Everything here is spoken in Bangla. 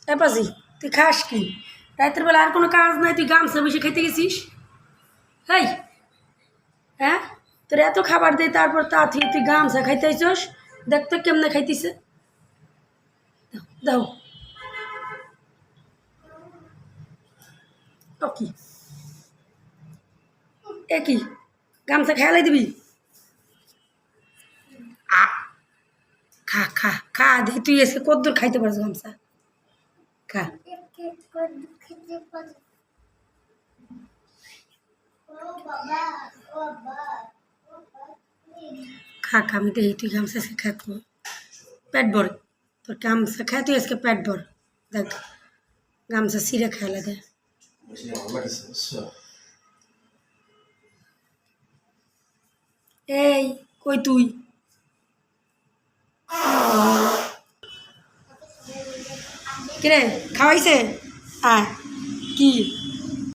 পাজি তুই খাস কি? রাতের বেলা আর কোনো কাজ নাই, তুই গামছা বেশি খাইতে গেছিস? হেই, হ্যাঁ, তোর এত খাবার দে, তারপর তা তুই গামছা খাইতে আইছস? দেখ তো কেমনে খাইতেছে। দাও ও কি, এ কি, গামছা খেয়ালাই দিবি? আ, খা খা খা, দেখি তুই এসে কদ্দুর খাইতে পারছ গামছা। খা খা খা, আমি দেখি তুই গামছা আজকে খা তো, পেট ভর। তোর গামছা খা, তুই আজকে পেট ভর। দেখ, গামছা ছিঁড়ে খেয়ালে দে। এই, কই তুই? কিরে, খাওয়াইছে? আয়। কি?